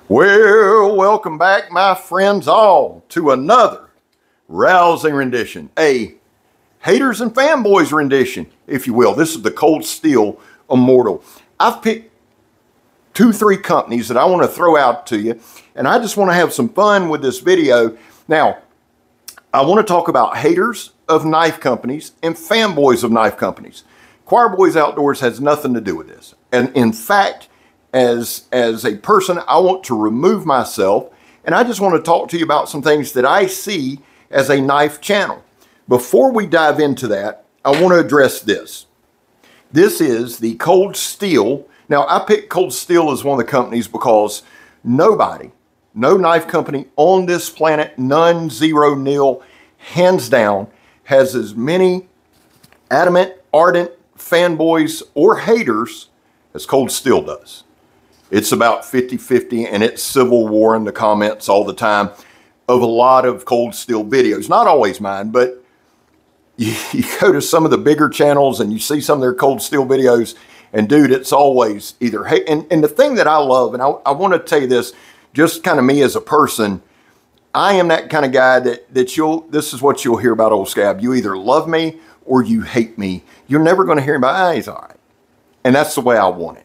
Well, welcome back, my friends all, to another rousing rendition, a haters and fanboys rendition, if you will. This is the Cold Steel Immortal. I've picked 2-3 companies that I want to throw out to you, and I just want to have some fun with this video. Now, I want to talk about haters of knife companies and fanboys of knife companies. Choir Boys Outdoors has nothing to do with this. And in fact, as a person, I want to remove myself, and I just want to talk to you about some things that I see as a knife channel. Before we dive into that, I want to address this. This is the Cold Steel. Now, I picked Cold Steel as one of the companies because nobody, no knife company on this planet, none, zero, nil, hands down, has as many adamant, ardent fanboys or haters as Cold Steel does. It's about 50-50, and it's civil war in the comments all the time of a lot of Cold Steel videos. Not always mine, but you go to some of the bigger channels and you see some of their Cold Steel videos, and dude, it's always either hate. And the thing that I love, and I want to tell you this, just kind of me as a person, I am that kind of guy that this is what you'll hear about Old Scab. You either love me or you hate me. You're never going to hear about, he's all right. And that's the way I want it.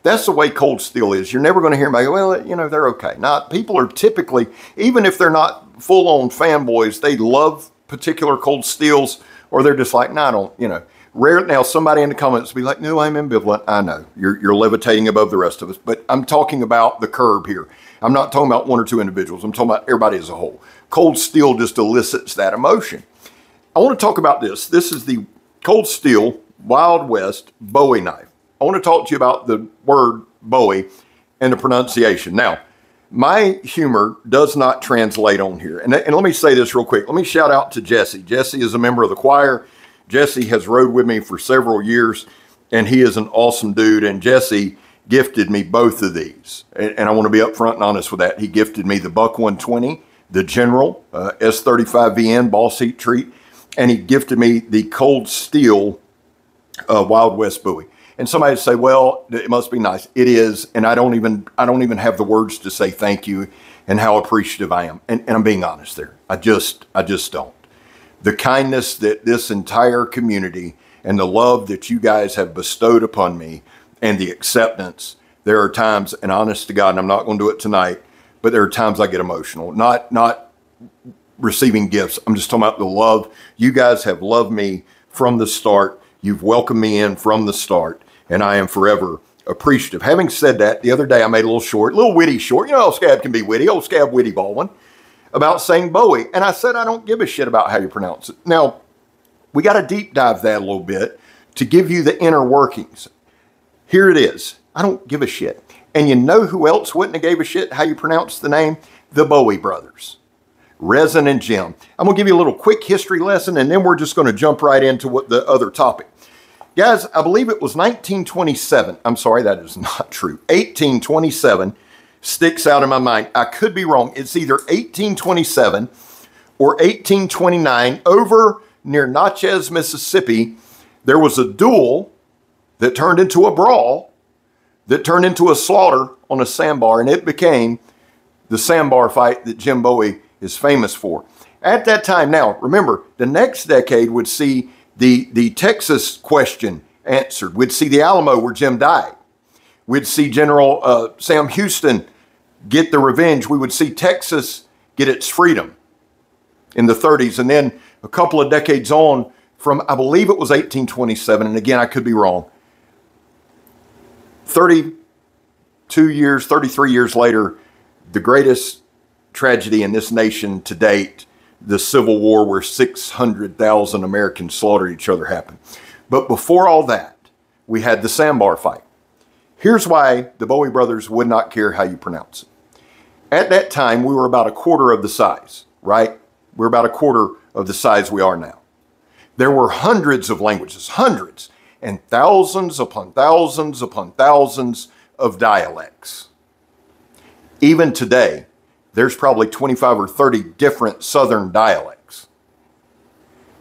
That's the way Cold Steel is. You're never going to hear anybody go, well, you know, they're okay. Now, people are typically, even if they're not full-on fanboys, they love particular Cold Steels, or they're just like, no, I don't, you know. Rare. Now, somebody in the comments will be like, no, I'm ambivalent. I know. You're levitating above the rest of us. But I'm talking about the curb here. I'm not talking about one or two individuals. I'm talking about everybody as a whole. Cold Steel just elicits that emotion. I want to talk about this. This is the Cold Steel Wild West Bowie knife. I want to talk to you about the word Bowie and the pronunciation. Now, my humor does not translate on here. And let me say this real quick. Let me shout out to Jesse. Jesse is a member of the choir. Jesse has rode with me for several years, and he is an awesome dude. And Jesse gifted me both of these. And I want to be upfront and honest with that. He gifted me the Buck 120, the General S35VN Boss Heat Treat, and he gifted me the Cold Steel Wild West Bowie. And somebody would say, well, it must be nice. It is, and I don't even have the words to say thank you and how appreciative I am. And I'm being honest there. I just don't. The kindness that this entire community and the love that you guys have bestowed upon me and the acceptance, there are times, and honest to God, and I'm not going to do it tonight, but there are times I get emotional. Not receiving gifts. I'm just talking about the love. You guys have loved me from the start. You've welcomed me in from the start, and I am forever appreciative. Having said that, the other day I made a little witty short. You know, Old Scab can be witty. Old Scab Witty Baldwin about saying Bowie. And I said I don't give a shit about how you pronounce it. Now, we got to deep dive that a little bit to give you the inner workings. Here it is. I don't give a shit. And you know who else wouldn't have gave a shit how you pronounce the name? The Bowie brothers. Resin and Jim. I'm going to give you a little quick history lesson, and then we're just going to jump right into what the other topic. Guys, I believe it was 1927. I'm sorry, that is not true. 1827 sticks out in my mind. I could be wrong. It's either 1827 or 1829 over near Natchez, Mississippi. There was a duel that turned into a brawl that turned into a slaughter on a sandbar, and it became the sandbar fight that Jim Bowie is famous for. At that time, now, remember, the next decade would see the Texas question answered. We'd see the Alamo where Jim died. We'd see General Sam Houston get the revenge. We would see Texas get its freedom in the 30s. And then a couple of decades on from, I believe it was 1827, and again, I could be wrong, 32 years, 33 years later, the greatest tragedy in this nation to date, the Civil War, where 600,000 Americans slaughtered each other, happened. But before all that, we had the sandbar fight. Here's why the Bowie brothers would not care how you pronounce it. At that time, we were about a quarter of the size, right? We're about a quarter of the size we are now. There were hundreds of languages, hundreds, and thousands upon thousands upon thousands of dialects. Even today, there's probably 25 or 30 different Southern dialects.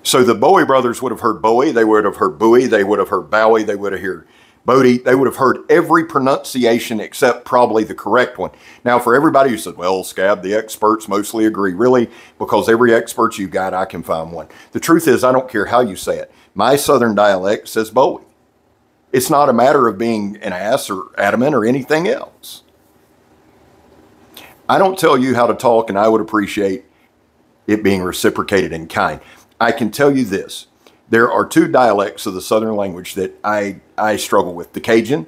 So the Bowie brothers would have heard Bowie, they would have heard Bowie, they would have heard Bowie, they would have heard Bowie, they would have heard every pronunciation except probably the correct one. Now, for everybody who said, well, Scab, the experts mostly agree. Really? Because every expert you got, I can find one. The truth is, I don't care how you say it. My Southern dialect says Bowie. It's not a matter of being an ass or adamant or anything else. I don't tell you how to talk, and I would appreciate it being reciprocated in kind. I can tell you this. There are two dialects of the Southern language that I struggle with. The Cajun,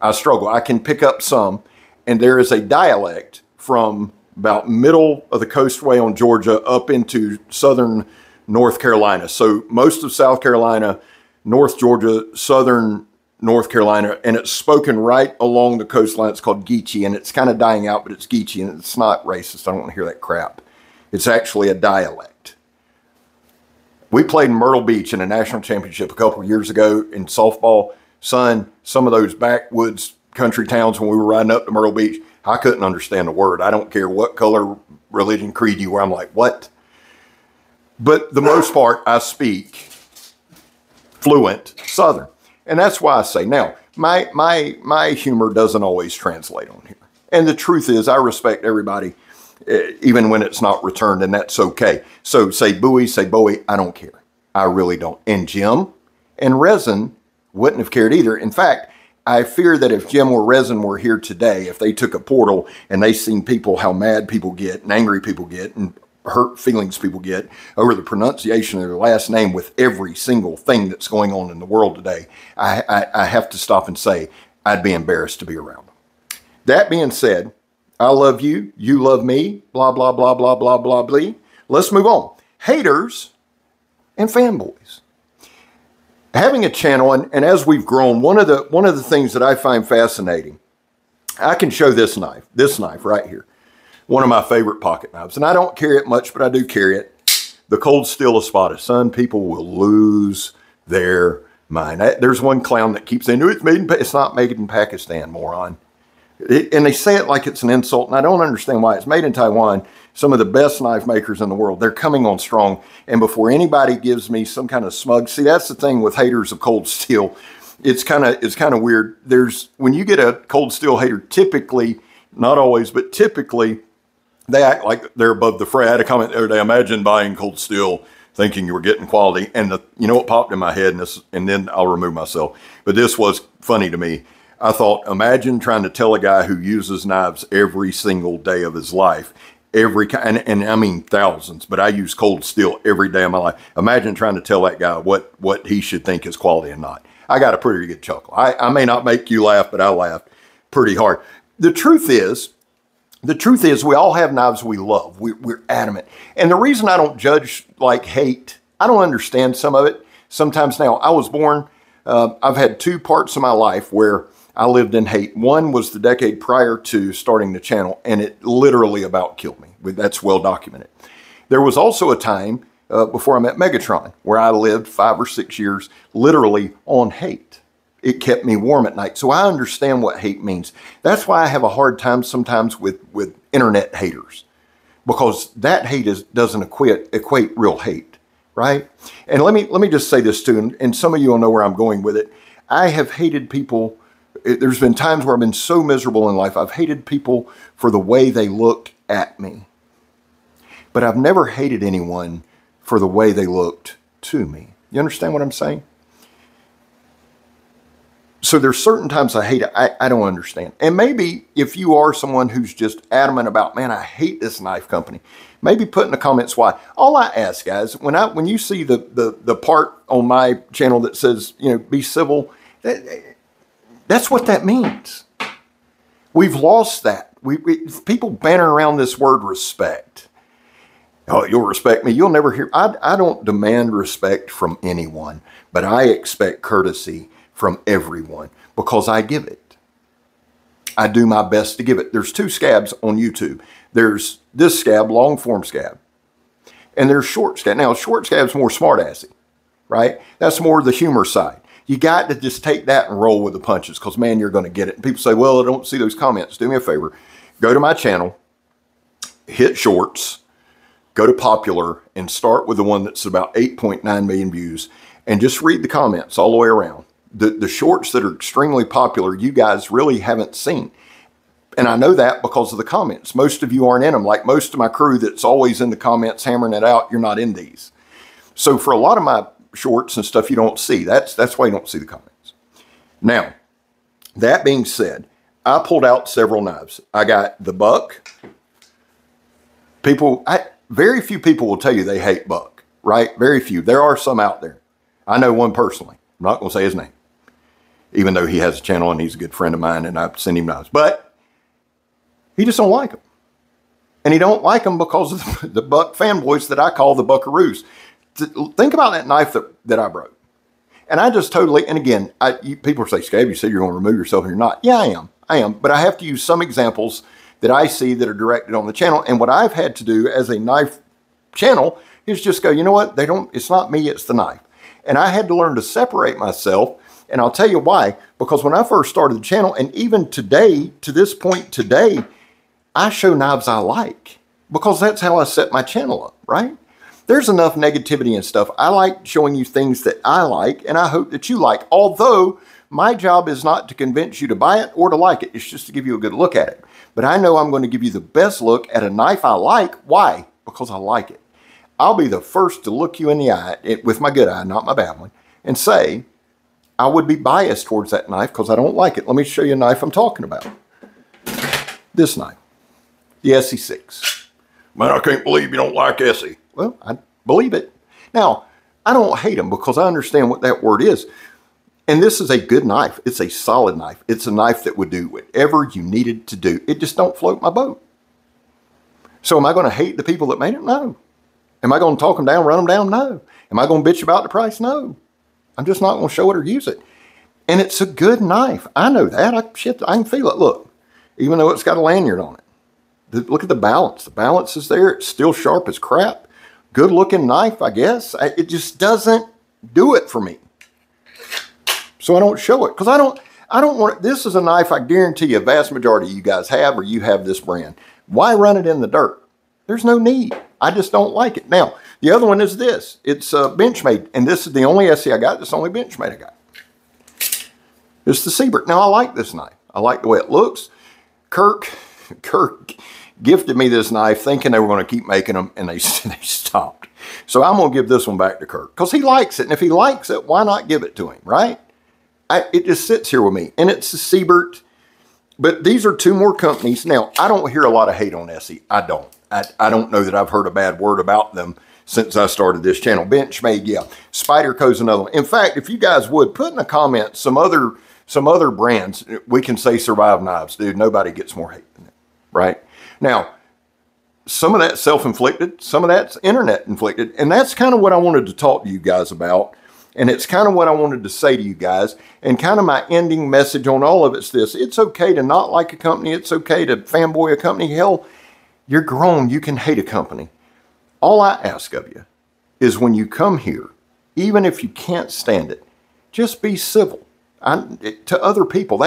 I struggle. I can pick up some, and there is a dialect from about middle of the coastway on Georgia up into southern North Carolina. So most of South Carolina, North Georgia, southern North Carolina, and it's spoken right along the coastline. It's called Geechee, and it's kind of dying out, but it's Geechee, and it's not racist. I don't want to hear that crap. It's actually a dialect. We played in Myrtle Beach in a national championship a couple of years ago in softball. Son, some of those backwoods country towns when we were riding up to Myrtle Beach, I couldn't understand a word. I don't care what color, religion, creed you were. I'm like, what? But the most part, I speak fluent Southern. And that's why I say, now, my humor doesn't always translate on here. And the truth is, I respect everybody, even when it's not returned, and that's okay. So say Bowie, I don't care. I really don't. And Jim and Resin wouldn't have cared either. In fact, I fear that if Jim or Resin were here today, if they took a portal and they seen people, how mad people get and angry people get and hurt feelings people get over the pronunciation of their last name with every single thing that's going on in the world today, I have to stop and say, I'd be embarrassed to be around them. That being said, I love you, you love me, blah, blah, blah, blah, blah, blah, blah. Let's move on. Haters and fanboys. Having a channel, and as we've grown, one of the things that I find fascinating, I can show this knife right here. One of my favorite pocket knives. And I don't carry it much, but I do carry it. The Cold Steel Espada. Son, people will lose their mind. There's one clown that keeps saying, it's not made in Pakistan, moron. And they say it like it's an insult, and I don't understand why. It's made in Taiwan. Some of the best knife makers in the world. They're coming on strong. And before anybody gives me some kind of smug, see, that's the thing with haters of Cold Steel. It's kind of weird. When you get a Cold Steel hater, typically, not always, but typically, they act like they're above the fray. I had a comment the other day, imagine buying Cold Steel thinking you were getting quality. And you know what popped in my head, and then I'll remove myself. But this was funny to me. I thought, imagine trying to tell a guy who uses knives every single day of his life, and I mean thousands, but I use Cold Steel every day of my life. Imagine trying to tell that guy what he should think is quality and not. I got a pretty good chuckle. I may not make you laugh, but I laughed pretty hard. The truth is, we all have knives we love. We're adamant. And the reason I don't judge like hate, I don't understand some of it. Sometimes now, I was born, I've had two parts of my life where I lived in hate. One was the decade prior to starting the channel, and it literally about killed me. That's well documented. There was also a time before I met Megatron where I lived 5 or 6 years literally on hate. It kept me warm at night. So I understand what hate means. That's why I have a hard time sometimes with internet haters, because that hate doesn't equate real hate, right? And let me just say this too, and some of you will know where I'm going with it. I have hated people. There's been times where I've been so miserable in life. I've hated people for the way they looked at me. But I've never hated anyone for the way they looked to me. You understand what I'm saying? So there's certain times I hate it. I don't understand. And maybe if you are someone who's just adamant about, man, I hate this knife company, maybe put in the comments why. All I ask, guys, when you see the part on my channel that says, be civil, that's what that means. We've lost that. People banner around this word respect. Oh, you'll respect me. You'll never hear. I don't demand respect from anyone, but I expect courtesy from everyone because I give it. I do my best to give it. There's two scabs on YouTube. There's this scab, long form scab, and there's short scab. Now, short scab's more smartassy, right? That's more the humor side. You got to just take that and roll with the punches because, man, you're going to get it. And people say, well, I don't see those comments. Do me a favor. Go to my channel, hit shorts, go to popular, and start with the one that's about 8.9 million views, and just read the comments all the way around. the shorts that are extremely popular, you guys really haven't seen. And I know that because of the comments. Most of you aren't in them. Like most of my crew that's always in the comments hammering it out, you're not in these. So for a lot of my shorts and stuff you don't see, that's why you don't see the comments. Now, that being said, I pulled out several knives. I got the Buck. Very few people will tell you they hate Buck, right? Very few. There are some out there. I know one personally. I'm not going to say his name, even though he has a channel and he's a good friend of mine and I've sent him knives. But he just don't like them. And he don't like them because of the Buck fanboys that I call the Buckaroos. Think about that knife that I broke. And I just totally, and again, people say, Scab, you said you're going to remove yourself and you're not. Yeah, I am. But I have to use some examples that I see that are directed on the channel. And what I've had to do as a knife channel is just go, you know what? It's not me, it's the knife. And I had to learn to separate myself. And I'll tell you why. Because when I first started the channel, and even today, to this point today, I show knives I like. Because that's how I set my channel up, right? There's enough negativity and stuff. I like showing you things that I like, and I hope that you like. Although, my job is not to convince you to buy it or to like it. It's just to give you a good look at it. But I know I'm going to give you the best look at a knife I like. Why? Because I like it. I'll be the first to look you in the eye, with my good eye, not my bad one, and say, I would be biased towards that knife because I don't like it. Let me show you a knife I'm talking about. This knife, the SE6. Man, I can't believe you don't like SE. Well, I believe it. Now, I don't hate them because I understand what that word is. And this is a good knife. It's a solid knife. It's a knife that would do whatever you needed to do. It just don't float my boat. So am I going to hate the people that made it? No. Am I going to talk them down, run them down? No. Am I going to bitch about the price? No. I'm just not going to show it or use it. And it's a good knife. I know that. I can feel it. Look, even though it's got a lanyard on it. Look at the balance. The balance is there. It's still sharp as crap. Good looking knife, I guess. It just doesn't do it for me. So I don't show it because I don't want it. This is a knife I guarantee you a vast majority of you guys have, or you have this brand. Why run it in the dirt? There's no need. I just don't like it. Now, the other one is this. It's Benchmade, and this is the only SE I got. This is the only Benchmade I got. It's the Siebert. Now, I like this knife. I like the way it looks. Kirk gifted me this knife thinking they were going to keep making them, and they stopped. So I'm going to give this one back to Kirk because he likes it. And if he likes it, why not give it to him, right? It just sits here with me. And it's the Siebert. But these are two more companies. Now, I don't hear a lot of hate on SE. I don't. I don't know that I've heard a bad word about them since I started this channel. Benchmade, yeah. Spyderco's another one. In fact, if you guys would, put in a comment some other brands. We can say Survive Knives. Dude, nobody gets more hate than that, right? Now, some of that's self-inflicted. Some of that's internet-inflicted. And that's kind of what I wanted to talk to you guys about. And it's kind of what I wanted to say to you guys. And kind of my ending message on all of it's this. It's okay to not like a company. It's okay to fanboy a company. Hell, you're grown. You can hate a company. All I ask of you is when you come here, even if you can't stand it, just be civil to other people.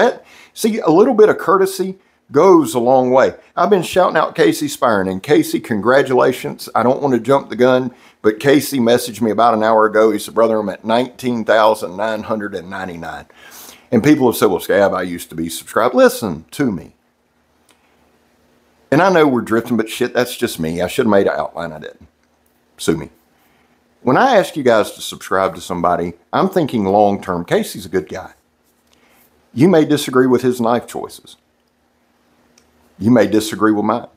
See, a little bit of courtesy goes a long way. I've been shouting out Casey Spiron, and Casey, congratulations. I don't want to jump the gun, but Casey messaged me about an hour ago. He said, brother, I'm at 19,999. And people have said, well, Scab, I used to be subscribed. Listen to me. And I know we're drifting, but shit, that's just me. I should have made an outline. I didn't. Sue me. When I ask you guys to subscribe to somebody, I'm thinking long-term. Casey's a good guy. You may disagree with his knife choices. You may disagree with mine.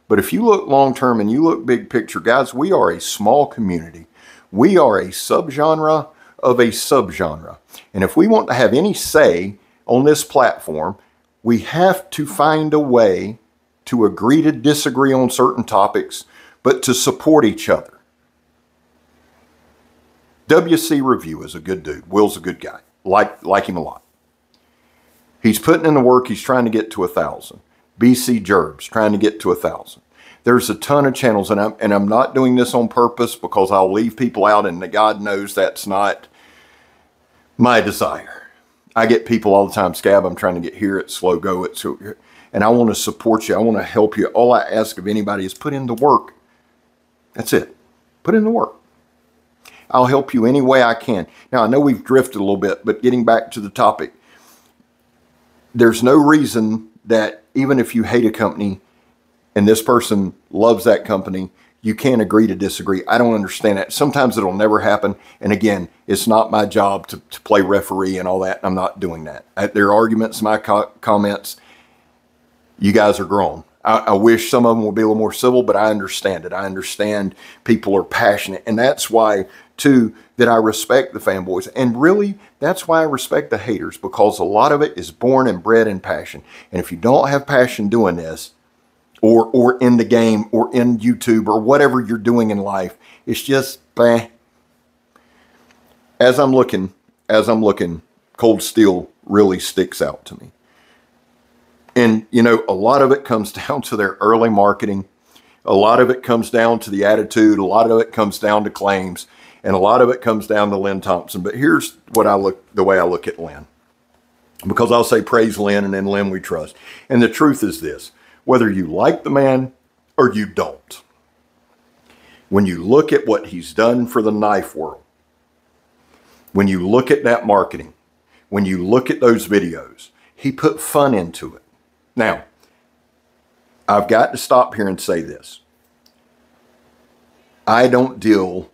But if you look long-term and you look big picture, guys, we are a small community. We are a subgenre of a subgenre. And if we want to have any say on this platform, we have to find a way to agree to disagree on certain topics, but to support each other. WC Review is a good dude. Will's a good guy. Like him a lot. He's putting in the work. He's trying to get to 1,000. BC Gerbs, trying to get to 1,000. There's a ton of channels, and I'm not doing this on purpose because I'll leave people out, and God knows that's not my desire. I get people all the time, Scab, I'm trying to get here, it's slow go, and I want to support you. I want to help you. All I ask of anybody is put in the work. That's it. Put in the work. I'll help you any way I can. Now, I know we've drifted a little bit, but getting back to the topic, there's no reason that even if you hate a company and this person loves that company, you can't agree to disagree. I don't understand that. Sometimes it'll never happen. And again, it's not my job to play referee and all that. I'm not doing that. There are arguments, my comments. You guys are grown. I wish some of them would be a little more civil, but I understand it. I understand people are passionate. And that's why, too, that I respect the fanboys. And really, that's why I respect the haters, because a lot of it is born and bred in passion. And if you don't have passion doing this, or in the game, or in YouTube, or whatever you're doing in life, it's just, bah. As I'm looking, Cold Steel really sticks out to me. And, you know, a lot of it comes down to their early marketing. A lot of it comes down to the attitude. A lot of it comes down to claims. And a lot of it comes down to Lynn Thompson. But here's the way I look at Lynn. Because I'll say praise Lynn, and then Lynn we trust. And the truth is this. Whether you like the man or you don't, when you look at what he's done for the knife world, when you look at that marketing, when you look at those videos, he put fun into it. Now, I've got to stop here and say this. I don't deal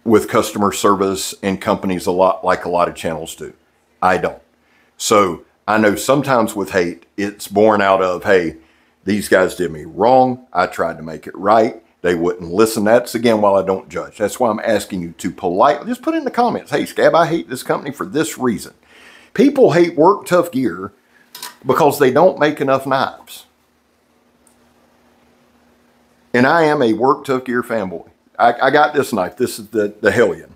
with customer service and companies a lot like a lot of channels do. I don't. So I know sometimes with hate, it's born out of, hey, these guys did me wrong. I tried to make it right. They wouldn't listen. That's, again, while I don't judge. That's why I'm asking you to politely, just put in the comments, hey, Scab, I hate this company for this reason. People hate Work Tough Gear because they don't make enough knives. And I am a Work Tough Gear fanboy. I got this knife. This is the Hellion.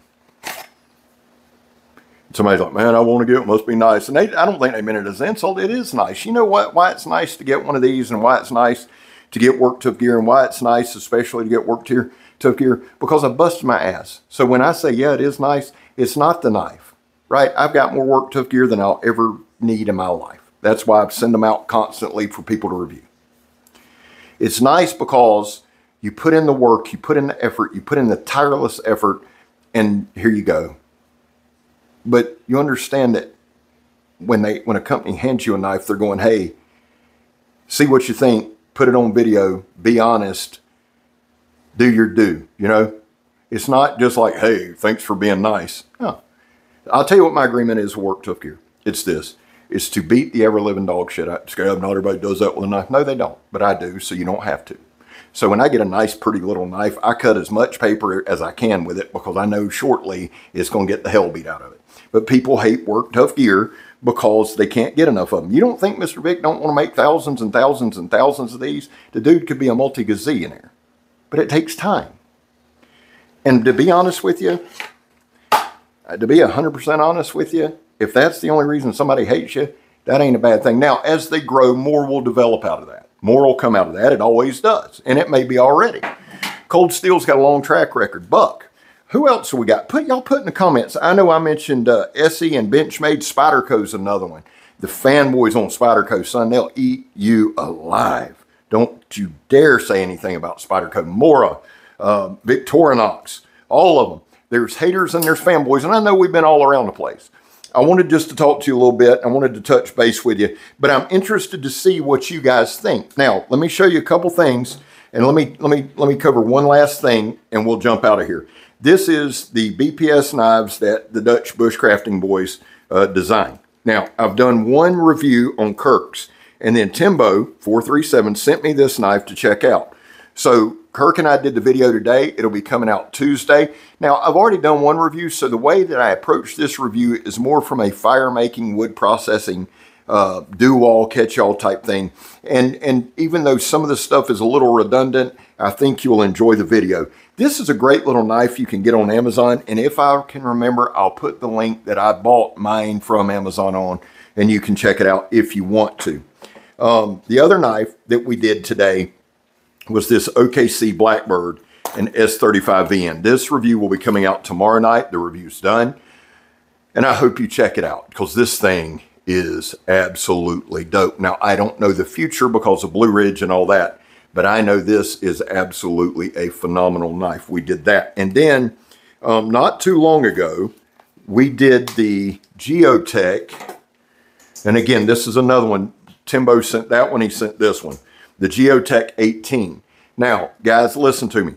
Somebody's like, man, I want to get it. It must be nice. And I don't think they meant it as an insult. It is nice. You know what? Why it's nice to get one of these, and why it's nice to get Work Tough Gear, and why it's nice especially to get Work Tough Gear, because I busted my ass. So when I say, yeah, it is nice, it's not the knife, right? I've got more Work Tough Gear than I'll ever need in my life. That's why I send them out constantly for people to review. It's nice because you put in the work, you put in the effort, you put in the tireless effort, and here you go. But you understand that when a company hands you a knife, they're going, hey, see what you think, put it on video, be honest, do your due, you know? It's not just like, hey, thanks for being nice. No. I'll tell you what my agreement is with Work Tough Gear. It's this. It's to beat the ever-living dog shit out. Scab, not everybody does that with a knife. No, they don't, but I do, so you don't have to. So when I get a nice, pretty little knife, I cut as much paper as I can with it because I know shortly it's going to get the hell beat out of it. But people hate Work Tough Gear because they can't get enough of them. You don't think Mr. Vic don't want to make thousands and thousands and thousands of these? The dude could be a multi-gazillionaire. But it takes time. And to be honest with you, to be 100% honest with you, if that's the only reason somebody hates you, that ain't a bad thing. Now, as they grow, more will develop out of that. More will come out of that. It always does. And it may be already. Cold Steel's got a long track record. Buck. Who else have we got? Y'all put in the comments. I know I mentioned Essie and Benchmade. Spyderco's another one. The fanboys on Spyderco, son, they'll eat you alive. Don't you dare say anything about Spyderco. Mora, Victorinox, all of them. There's haters and there's fanboys. And I know we've been all around the place. I wanted just to talk to you a little bit. I wanted to touch base with you, but I'm interested to see what you guys think. Now, let me show you a couple things, and let me cover one last thing, and we'll jump out of here. This is the BPS knives that the Dutch bushcrafting boys designed. Now, I've done one review on Kirk's, and then Timbo 437 sent me this knife to check out. So Kirk and I did the video today. It'll be coming out Tuesday. Now, I've already done one review, so the way that I approach this review is more from a fire-making, wood processing, do-all, catch-all type thing. And even though some of the stuff is a little redundant, I think you'll enjoy the video. This is a great little knife you can get on Amazon, and if I can remember, I'll put the link that I bought mine from Amazon on, and you can check it out if you want to. The other knife that we did today was this OKC Blackbird and S35VN. This review will be coming out tomorrow night. The review's done. And I hope you check it out because this thing is absolutely dope. Now, I don't know the future because of Blue Ridge and all that, but I know this is absolutely a phenomenal knife. We did that. And then Not too long ago, we did the Geotech. And again, this is another one. Timbo sent that one. He sent this one. The Geotech 18. Now, guys, listen to me.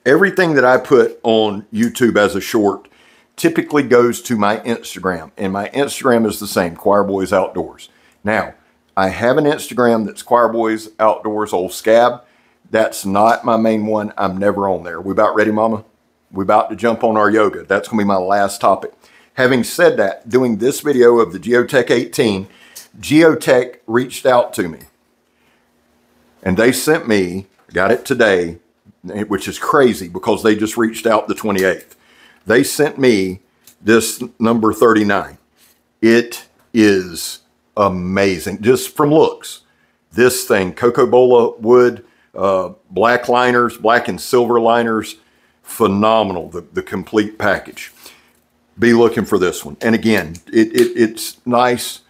Everything that I put on YouTube as a short typically goes to my Instagram. And my Instagram is the same, Choir Boys Outdoors. Now, I have an Instagram that's Choir Boys Outdoors Old Scab. That's not my main one. I'm never on there. We about ready, Mama? We about to jump on our yoga. That's going to be my last topic. Having said that, doing this video of the Geotech 18, Geotech reached out to me. And they sent me, got it today, which is crazy because they just reached out the 28th. They sent me this number 39. It is amazing, just from looks. This thing, Cocobola wood, black liners, black and silver liners, phenomenal, the complete package. Be looking for this one. And again, it's nice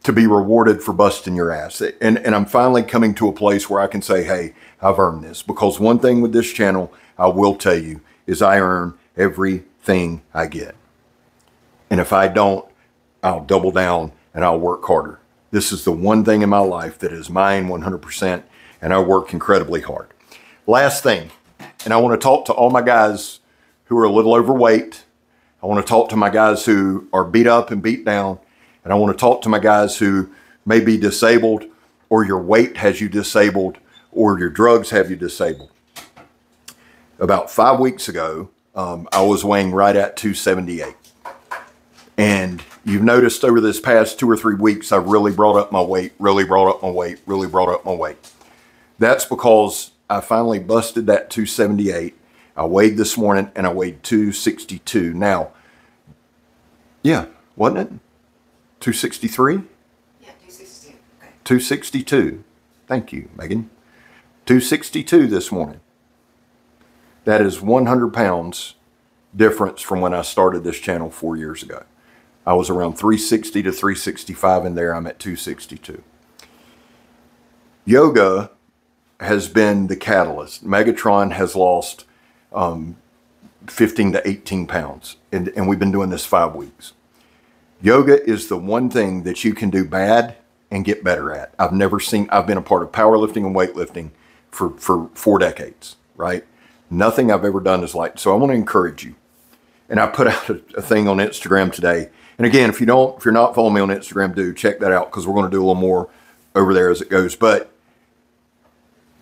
to be rewarded for busting your ass. And I'm finally coming to a place where I can say, hey, I've earned this. Because one thing with this channel, I will tell you, is I earn everything I get. And if I don't, I'll double down and I'll work harder. This is the one thing in my life that is mine 100%, and I work incredibly hard. Last thing, and I want to talk to all my guys who are a little overweight. I want to talk to my guys who are beat up and beat down. And I want to talk to my guys who may be disabled, or your weight has you disabled, or your drugs have you disabled. About 5 weeks ago, I was weighing right at 278. And you've noticed over this past 2 or 3 weeks, I've really brought up my weight, really brought up my weight, really brought up my weight. That's because I finally busted that 278. I weighed this morning and I weighed 262. Now, yeah, wasn't it? 263? Yeah, 262. Okay. 262. Thank you, Megan. 262 this morning. That is 100 pounds difference from when I started this channel 4 years ago. I was around 360 to 365, and there I'm at 262. Yoga has been the catalyst. MEGATRON has lost 15 to 18 pounds, and we've been doing this 5 weeks. Yoga is the one thing that you can do bad and get better at. I've been a part of powerlifting and weightlifting for 4 decades, right? Nothing I've ever done is like, so I want to encourage you. And I put out a thing on Instagram today. And again, if you're not following me on Instagram, do check that out, because we're going to do a little more over there as it goes. But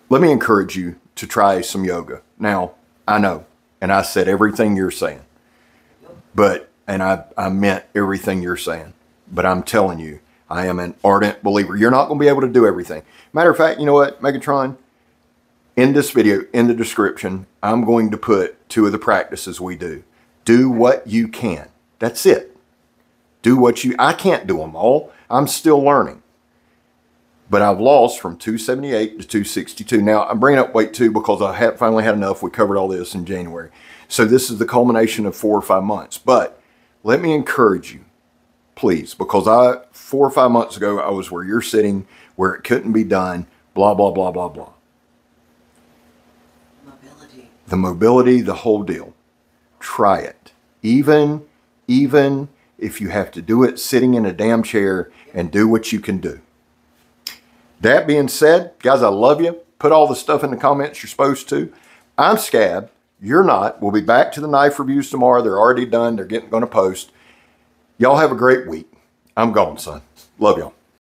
let me encourage you to try some yoga. Now, I know, and I said everything you're saying, and I meant everything you're saying, but I'm telling you, I am an ardent believer. You're not going to be able to do everything. Matter of fact, you know what, Megatron? In this video, in the description, I'm going to put 2 of the practices we do. Do what you can. That's it. Do what I can't do them all. I'm still learning. But I've lost from 278 to 262. Now, I'm bringing up weight too because I finally had enough. We covered all this in January. So this is the culmination of 4 or 5 months. But let me encourage you, please, because 4 or 5 months ago, I was where you're sitting, where it couldn't be done, blah, blah, blah, blah, blah. Mobility. The mobility, the whole deal. Try it. Even if you have to do it sitting in a damn chair, and do what you can do. That being said, guys, I love you. Put all the stuff in the comments you're supposed to. I'm Scab. You're not. We'll be back to the knife reviews tomorrow. They're already done. They're going to post. Y'all have a great week. I'm gone, son. Love y'all.